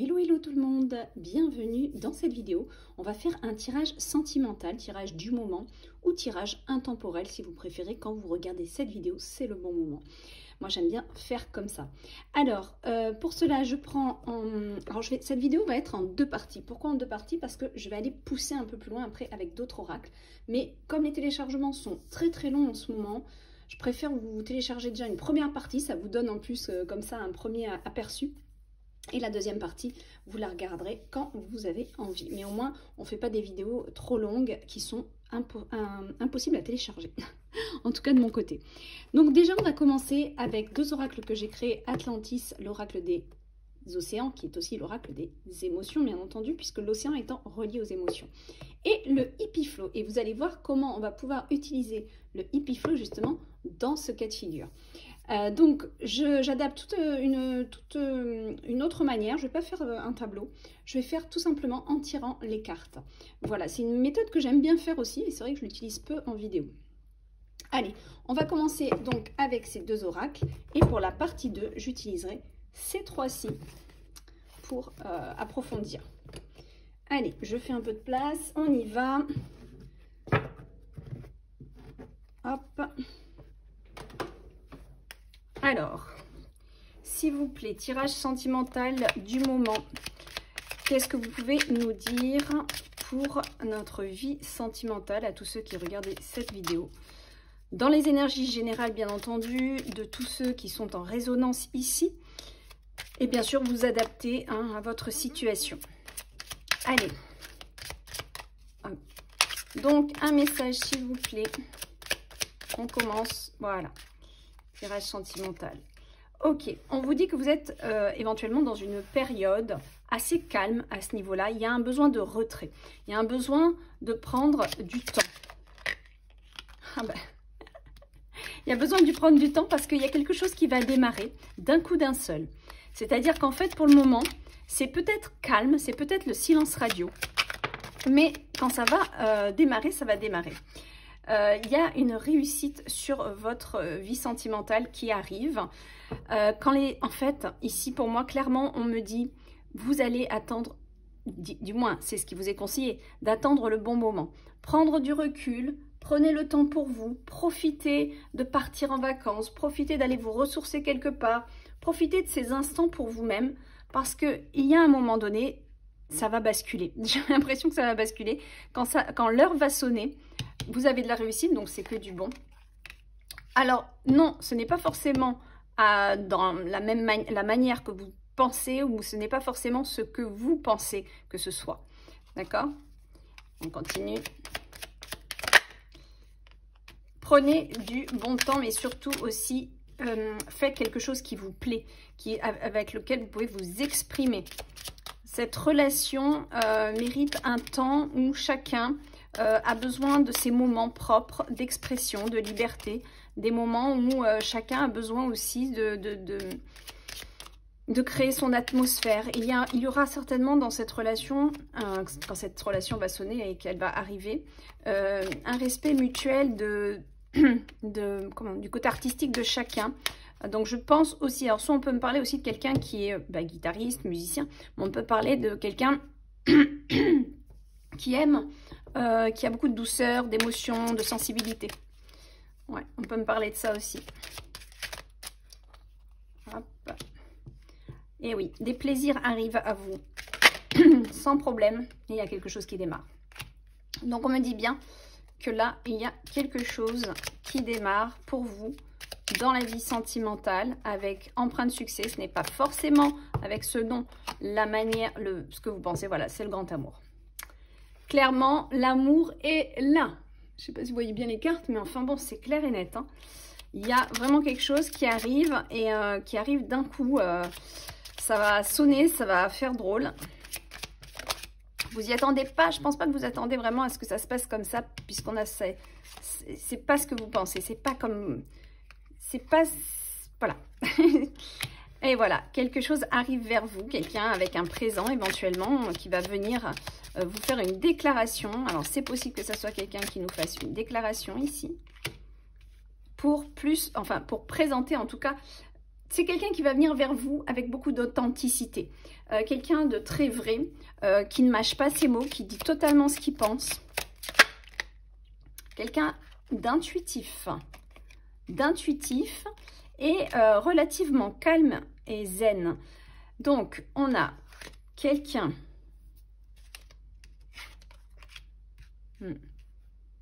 Hello hello tout le monde, bienvenue dans cette vidéo. On va faire un tirage sentimental, tirage du moment ou tirage intemporel si vous préférez. Quand vous regardez cette vidéo, c'est le bon moment. Moi j'aime bien faire comme ça. Alors pour cela je prends cette vidéo va être en deux parties. Pourquoi en deux parties? Parce que je vais aller pousser un peu plus loin après avec d'autres oracles. Mais comme les téléchargements sont très longs en ce moment, je préfère vous télécharger déjà une première partie. Ça vous donne en plus comme ça un premier aperçu. Et la deuxième partie, vous la regarderez quand vous avez envie. Mais au moins, on ne fait pas des vidéos trop longues qui sont impossibles à télécharger. En tout cas de mon côté. Donc déjà, on va commencer avec deux oracles que j'ai créés. Atlantis, l'oracle des océans, qui est aussi l'oracle des émotions, bien entendu, puisque l'océan étant relié aux émotions. Et le hippie flow. Et vous allez voir comment on va pouvoir utiliser le hippie flow justement dans ce cas de figure. Donc j'adapte toute une autre manière. Je ne vais pas faire un tableau, je vais faire tout simplement en tirant les cartes. Voilà, c'est une méthode que j'aime bien faire aussi et c'est vrai que je l'utilise peu en vidéo. Allez, on va commencer donc avec ces deux oracles et pour la partie 2, j'utiliserai ces trois-ci pour approfondir. Allez, je fais un peu de place, on y va. Hop. Alors, s'il vous plaît, tirage sentimental du moment. Qu'est-ce que vous pouvez nous dire pour notre vie sentimentale à tous ceux qui regardent cette vidéo? Dans les énergies générales, bien entendu, de tous ceux qui sont en résonance ici. Et bien sûr, vous adaptez à votre situation. Allez. Donc, un message, s'il vous plaît. On commence. Voilà. Tirage sentimental. Ok, on vous dit que vous êtes éventuellement dans une période assez calme à ce niveau-là. Il y a un besoin de retrait. Il y a un besoin de prendre du temps. Ah ben. Il y a besoin de prendre du temps parce qu'il y a quelque chose qui va démarrer d'un coup d'un seul. C'est-à-dire qu'en fait, pour le moment, c'est peut-être calme, c'est peut-être le silence radio. Mais quand ça va démarrer, ça va démarrer. Il y a une réussite sur votre vie sentimentale qui arrive. En fait, ici pour moi, clairement, on me dit, vous allez attendre, du moins, c'est ce qui vous est conseillé, d'attendre le bon moment. Prendre du recul, prenez le temps pour vous, profitez de partir en vacances, profitez d'aller vous ressourcer quelque part, profitez de ces instants pour vous-même, parce qu'il y a un moment donné, ça va basculer. J'ai l'impression que ça va basculer. Quand l'heure va sonner, vous avez de la réussite, donc c'est que du bon. Alors, non, ce n'est pas forcément dans la manière que vous pensez, ou ce n'est pas forcément ce que vous pensez que ce soit. D'accord? On continue. Prenez du bon temps, mais surtout aussi, faites quelque chose qui vous plaît, avec lequel vous pouvez vous exprimer. Cette relation mérite un temps où chacun a besoin de ces moments propres d'expression, de liberté, des moments où chacun a besoin aussi de créer son atmosphère. Il y aura certainement dans cette relation, quand cette relation va sonner et qu'elle va arriver, un respect mutuel du côté artistique de chacun. Donc je pense aussi, alors soit on peut me parler aussi de quelqu'un qui est guitariste, musicien, mais on peut parler de quelqu'un qui aime, qui a beaucoup de douceur, d'émotion, de sensibilité. Ouais, on peut me parler de ça aussi. Hop. Et oui, des plaisirs arrivent à vous sans problème. Et il y a quelque chose qui démarre. Donc on me dit bien que là, il y a quelque chose qui démarre pour vous dans la vie sentimentale avec emprunt de succès. Ce n'est pas forcément avec ce dont ce que vous pensez. Voilà, c'est le grand amour. Clairement, l'amour est là. Je ne sais pas si vous voyez bien les cartes, mais enfin bon, c'est clair et net. Hein. Il y a vraiment quelque chose qui arrive et qui arrive d'un coup. Ça va sonner, ça va faire drôle. Vous y attendez pas, je pense pas que vous attendez vraiment à ce que ça se passe comme ça, puisqu'on a c'est pas ce que vous pensez, c'est pas comme, c'est pas, voilà. Et voilà, quelque chose arrive vers vous, quelqu'un avec un présent éventuellement qui va venir vous faire une déclaration. Alors c'est possible que ça soit quelqu'un qui nous fasse une déclaration ici pour présenter en tout cas c'est quelqu'un qui va venir vers vous avec beaucoup d'authenticité. Quelqu'un de très vrai, qui ne mâche pas ses mots, qui dit totalement ce qu'il pense. Quelqu'un d'intuitif. Et relativement calme et zen. Donc, on a quelqu'un...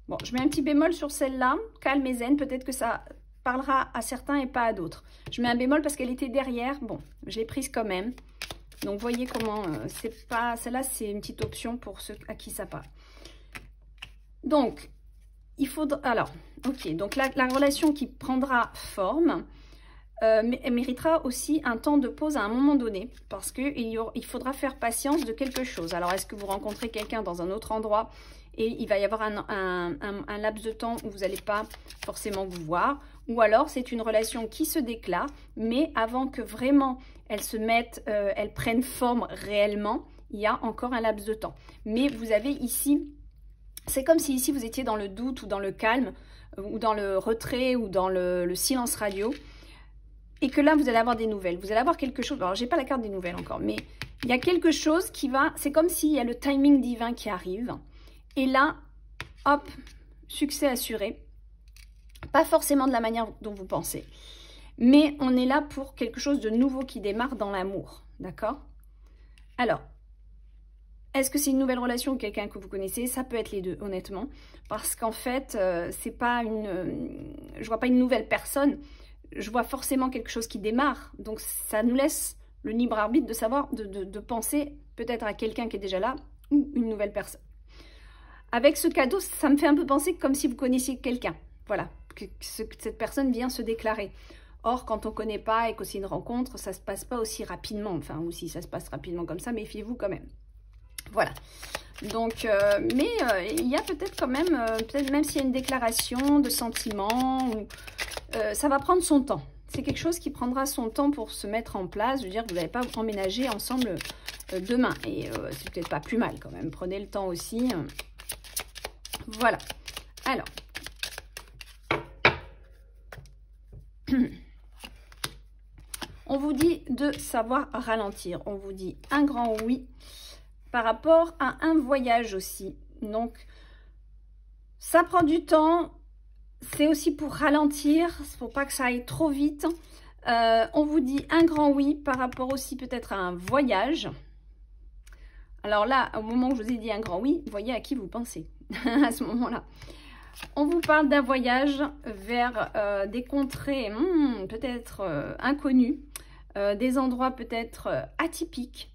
Bon, je mets un petit bémol sur celle-là, calme et zen, peut-être que ça parlera à certains et pas à d'autres. Je mets un bémol parce qu'elle était derrière, bon, je l'ai prise quand même. Donc, vous voyez comment, c'est pas, celle-là, c'est une petite option pour ceux à qui ça parle. Donc, il faudra, alors, ok, donc la relation qui prendra forme méritera aussi un temps de pause à un moment donné, parce qu'il faudra faire patience de quelque chose. Alors, est-ce que vous rencontrez quelqu'un dans un autre endroit et il va y avoir un laps de temps où vous n'allez pas forcément vous voir, ou alors c'est une relation qui se déclare, mais avant que vraiment elle se mette, elle prenne forme réellement, il y a encore un laps de temps. Mais vous avez ici, c'est comme si ici vous étiez dans le doute ou dans le calme, ou dans le retrait ou dans le silence radio, et que là vous allez avoir des nouvelles, vous allez avoir quelque chose, alors j'ai pas la carte des nouvelles encore, mais il y a quelque chose qui va, c'est comme s'il y a le timing divin qui arrive. Et là, hop, succès assuré. Pas forcément de la manière dont vous pensez. Mais on est là pour quelque chose de nouveau qui démarre dans l'amour. D'accord? Alors, est-ce que c'est une nouvelle relation ou quelqu'un que vous connaissez? Ça peut être les deux, honnêtement. Parce qu'en fait, c'est pas je vois pas une nouvelle personne. Je vois forcément quelque chose qui démarre. Donc, ça nous laisse le libre arbitre de savoir, de penser peut-être à quelqu'un qui est déjà là ou une nouvelle personne. Avec ce cadeau, ça me fait un peu penser comme si vous connaissiez quelqu'un. Voilà, que cette personne vient se déclarer. Or, quand on ne connaît pas et que c'est une rencontre, ça ne se passe pas aussi rapidement. Enfin, ou si ça se passe rapidement comme ça, méfiez-vous quand même. Voilà. Donc, il y a peut-être quand même, peut-être même s'il y a une déclaration de sentiments, ça va prendre son temps. C'est quelque chose qui prendra son temps pour se mettre en place. Je veux dire, vous n'allez pas emménager ensemble demain. Et c'est peut-être pas plus mal quand même. Prenez le temps aussi. Voilà. Alors. On vous dit de savoir ralentir. On vous dit un grand oui par rapport à un voyage aussi. Donc, ça prend du temps. C'est aussi pour ralentir, pour pas que ça aille trop vite. On vous dit un grand oui par rapport aussi peut-être à un voyage. Alors là, au moment où je vous ai dit un grand oui, vous voyez à qui vous pensez à ce moment-là. On vous parle d'un voyage vers des contrées peut-être inconnues, des endroits peut-être atypiques.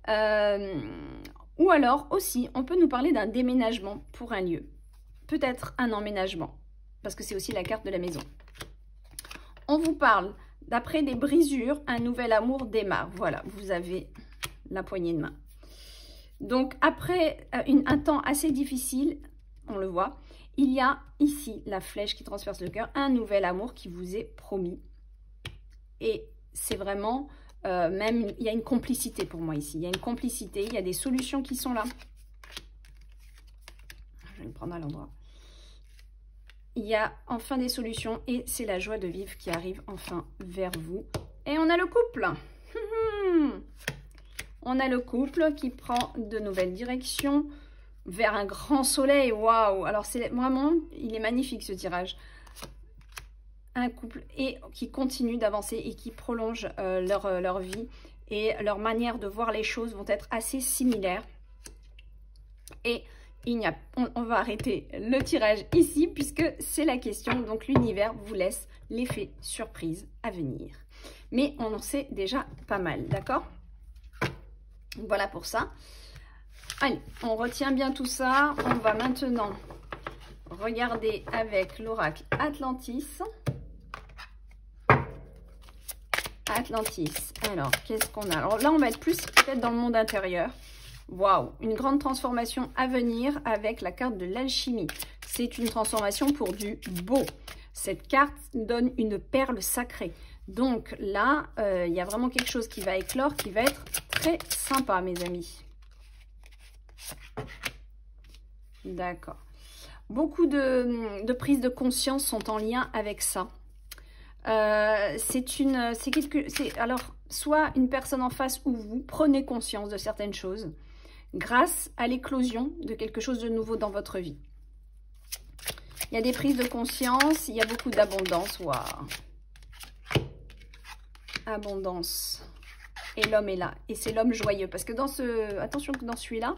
Ou alors aussi, on peut nous parler d'un déménagement pour un lieu. Peut-être un emménagement, parce que c'est aussi la carte de la maison. On vous parle, d'après des brisures, un nouvel amour démarre. Voilà, vous avez la poignée de main. Donc, après un temps assez difficile, on le voit, il y a ici la flèche qui transperce le cœur, un nouvel amour qui vous est promis. Et c'est vraiment, même, il y a une complicité pour moi ici. Il y a une complicité, il y a des solutions qui sont là. Je vais le prendre à l'endroit. Il y a enfin des solutions et c'est la joie de vivre qui arrive enfin vers vous. Et on a le couple. On a le couple qui prend de nouvelles directions vers un grand soleil. Waouh! Alors, c'est vraiment, il est magnifique ce tirage. Un couple et qui continue d'avancer et qui prolonge leur vie. Et leur manière de voir les choses vont être assez similaires. Et on va arrêter le tirage ici puisque c'est la question. Donc, l'univers vous laisse l'effet surprise à venir. Mais on en sait déjà pas mal, d'accord? Voilà pour ça. Allez, on retient bien tout ça. On va maintenant regarder avec l'oracle Atlantis. Atlantis. Alors, qu'est-ce qu'on a? Alors là, on va être plus peut-être dans le monde intérieur. Waouh, une grande transformation à venir avec la carte de l'alchimie. C'est une transformation pour du beau. Cette carte donne une perle sacrée. Donc là, il y a vraiment quelque chose qui va éclore, qui va être très sympa, mes amis. D'accord. Beaucoup de prises de conscience sont en lien avec ça. Alors, soit une personne en face ou vous prenez conscience de certaines choses grâce à l'éclosion de quelque chose de nouveau dans votre vie. Il y a des prises de conscience, il y a beaucoup d'abondance. Waouh! Abondance. Et l'homme est là. Et c'est l'homme joyeux. Parce que attention que dans celui-là,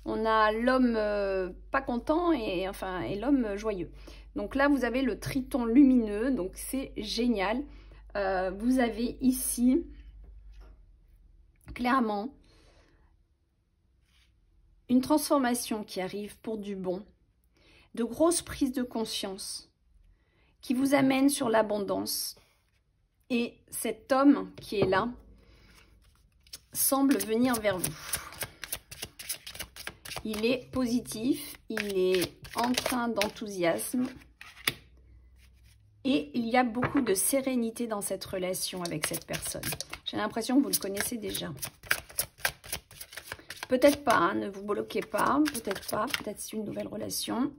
on a l'homme pas content et l'homme joyeux. Donc là, vous avez le triton lumineux. Donc c'est génial. Vous avez ici, clairement, une transformation qui arrive pour du bon. De grosses prises de conscience qui vous amènent sur l'abondance. Et cet homme qui est là semble venir vers vous. Il est positif, il est empreint d'enthousiasme et il y a beaucoup de sérénité dans cette relation avec cette personne. J'ai l'impression que vous le connaissez déjà. Peut-être pas, hein, ne vous bloquez pas, peut-être c'est une nouvelle relation.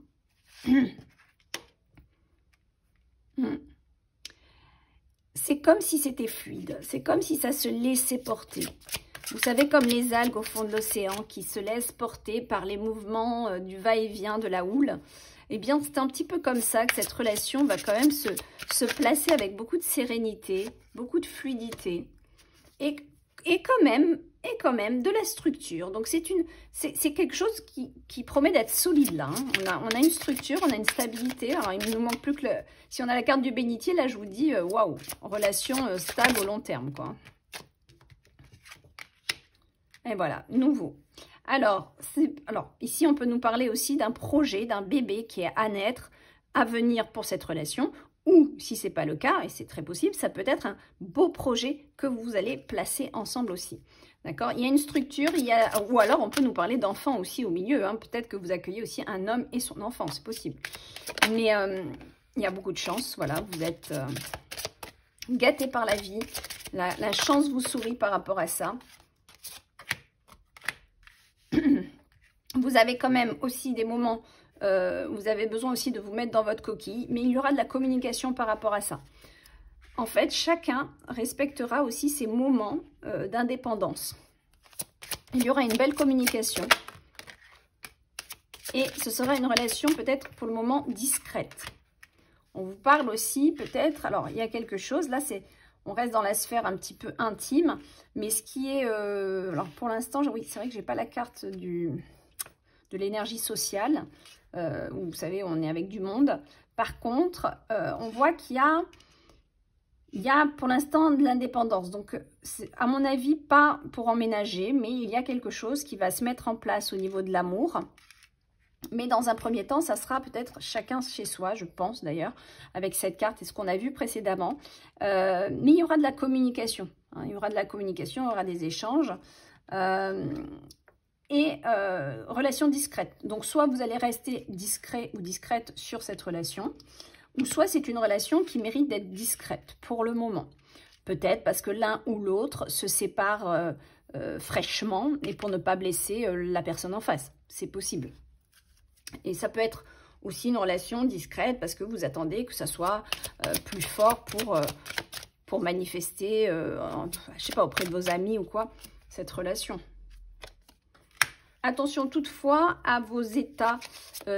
C'est comme si c'était fluide, c'est comme si ça se laissait porter. Vous savez, comme les algues au fond de l'océan qui se laissent porter par les mouvements du va-et-vient de la houle. Eh bien, c'est un petit peu comme ça que cette relation va quand même se placer avec beaucoup de sérénité, beaucoup de fluidité et quand même de la structure. Donc, c'est quelque chose qui promet d'être solide là. Hein. On a une structure, on a une stabilité. Alors, il ne nous manque plus que si on a la carte du bénitier, là, je vous dis, waouh, relation stable au long terme, quoi. Et voilà, nouveau. Alors, ici, on peut nous parler aussi d'un projet, d'un bébé qui est à naître, à venir pour cette relation. Ou, si ce n'est pas le cas, et c'est très possible, ça peut être un beau projet que vous allez placer ensemble aussi. D'accord? Il y a une structure, ou alors on peut nous parler d'enfants aussi au milieu. Hein. Peut-être que vous accueillez aussi un homme et son enfant, c'est possible. Mais il y a beaucoup de chance, voilà, vous êtes gâtés par la vie. La chance vous sourit par rapport à ça. Vous avez quand même aussi des moments, vous avez besoin aussi de vous mettre dans votre coquille, mais il y aura de la communication par rapport à ça. En fait, chacun respectera aussi ses moments d'indépendance. Il y aura une belle communication. Et ce sera une relation peut-être pour le moment discrète. On vous parle aussi peut-être, alors il y a quelque chose, là on reste dans la sphère un petit peu intime, mais ce qui est, alors pour l'instant, oui c'est vrai que j'ai pas la carte de l'énergie sociale, où vous savez on est avec du monde. Par contre, on voit qu'il y a pour l'instant de l'indépendance. Donc, à mon avis, pas pour emménager, mais il y a quelque chose qui va se mettre en place au niveau de l'amour. Mais dans un premier temps, ça sera peut-être chacun chez soi, je pense d'ailleurs, avec cette carte et ce qu'on a vu précédemment. Mais il y aura de la communication. Hein, il y aura de la communication, il y aura des échanges. Relation discrète. Donc, soit vous allez rester discret ou discrète sur cette relation, ou soit c'est une relation qui mérite d'être discrète pour le moment. Peut-être parce que l'un ou l'autre se sépare fraîchement et pour ne pas blesser la personne en face. C'est possible. Et ça peut être aussi une relation discrète parce que vous attendez que ça soit plus fort pour manifester, je sais pas, auprès de vos amis ou quoi, cette relation. Attention toutefois à vos états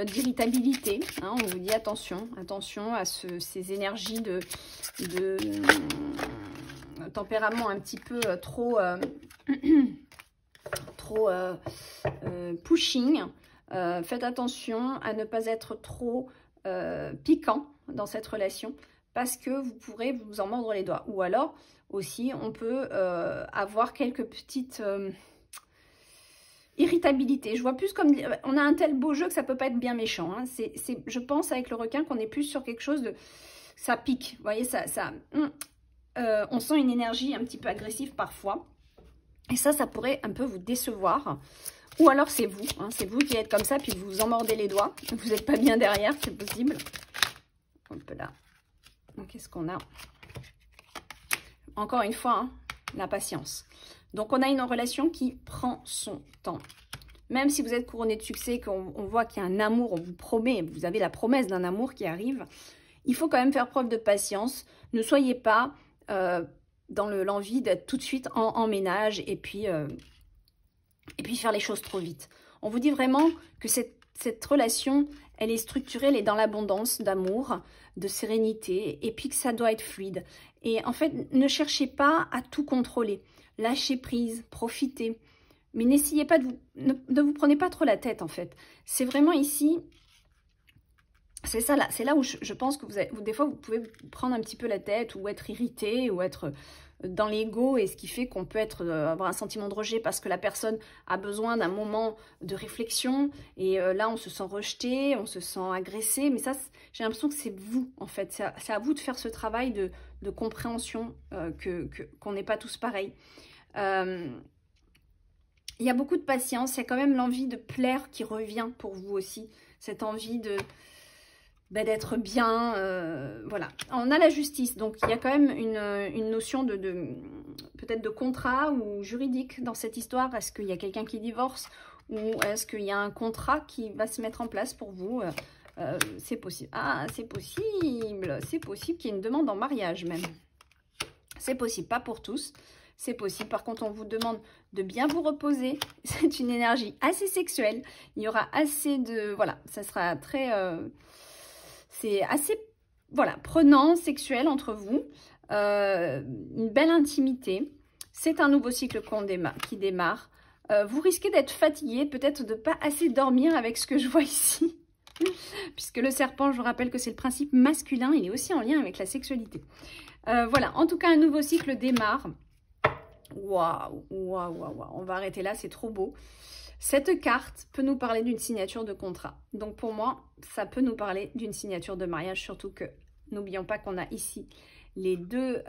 d'irritabilité. Hein, on vous dit attention à ces énergies de tempérament un petit peu trop pushing. Faites attention à ne pas être trop piquant dans cette relation parce que vous pourrez vous en mordre les doigts. Ou alors aussi on peut avoir quelques petites irritabilités. Je vois plus comme on a un tel beau jeu que ça peut pas être bien méchant. Hein. Je pense avec le requin qu'on est plus sur quelque chose de ça pique. Vous voyez on sent une énergie un petit peu agressive parfois. Et ça pourrait un peu vous décevoir. Ou alors c'est vous, hein, c'est vous qui êtes comme ça, puis vous vous en mordez les doigts. Vous n'êtes pas bien derrière, c'est possible. Hop là. Qu'est-ce qu'on a? Encore une fois, hein, la patience. Donc on a une relation qui prend son temps. Même si vous êtes couronné de succès, qu'on voit qu'il y a un amour, on vous promet, vous avez la promesse d'un amour qui arrive, il faut quand même faire preuve de patience. Ne soyez pas dans l'envie d'être tout de suite en ménage et puis faire les choses trop vite. On vous dit vraiment que cette relation, elle est structurée, elle est dans l'abondance d'amour, de sérénité, et puis que ça doit être fluide. Et en fait, ne cherchez pas à tout contrôler. Lâchez prise, profitez. Mais n'essayez pas ne vous prenez pas trop la tête, en fait. C'est vraiment ici, c'est ça là, c'est là où je pense que des fois, vous pouvez vous prendre un petit peu la tête, ou être irrité, ou être dans l'ego, et ce qui fait qu'on peut avoir un sentiment de rejet parce que la personne a besoin d'un moment de réflexion, et là on se sent rejeté, on se sent agressé, mais ça j'ai l'impression que c'est vous en fait, c'est à vous de faire ce travail de compréhension, qu'on n'est pas tous pareils. Il y a beaucoup de patience, il y a quand même l'envie de plaire qui revient pour vous aussi, cette envie d'être bien, voilà. On a la justice, donc il y a quand même une notion peut-être de contrat ou juridique dans cette histoire. Est-ce qu'il y a quelqu'un qui divorce, ou est-ce qu'il y a un contrat qui va se mettre en place pour vous? C'est possible. Ah, c'est possible qu'il y ait une demande en mariage même. C'est possible, pas pour tous. C'est possible. Par contre, on vous demande de bien vous reposer. C'est une énergie assez sexuelle. Il y aura assez de... Voilà, ça sera très... c'est assez, voilà, prenant, sexuel entre vous. Une belle intimité. C'est un nouveau cycle qui démarre. Vous risquez d'être fatigué, peut-être de ne pas assez dormir avec ce que je vois ici. Puisque le serpent, je vous rappelle que c'est le principe masculin. Il est aussi en lien avec la sexualité. Voilà, en tout cas, un nouveau cycle démarre. Waouh, waouh, waouh, waouh. On va arrêter là, c'est trop beau. Cette carte peut nous parler d'une signature de contrat. Donc pour moi, ça peut nous parler d'une signature de mariage, surtout que n'oublions pas qu'on a ici les deux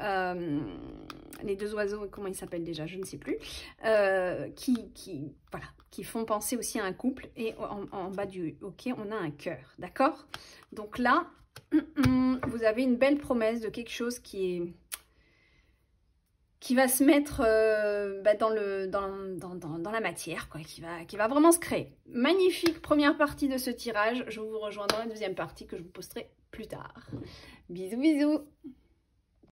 oiseaux, comment ils s'appellent déjà, je ne sais plus, voilà, qui font penser aussi à un couple. Et en bas du OK, on a un cœur, d'accord? Donc là, vous avez une belle promesse de quelque chose qui va se mettre dans la matière, quoi, qui va vraiment se créer. Magnifique première partie de ce tirage. Je vous rejoins dans la deuxième partie que je vous posterai plus tard. Bisous, bisous.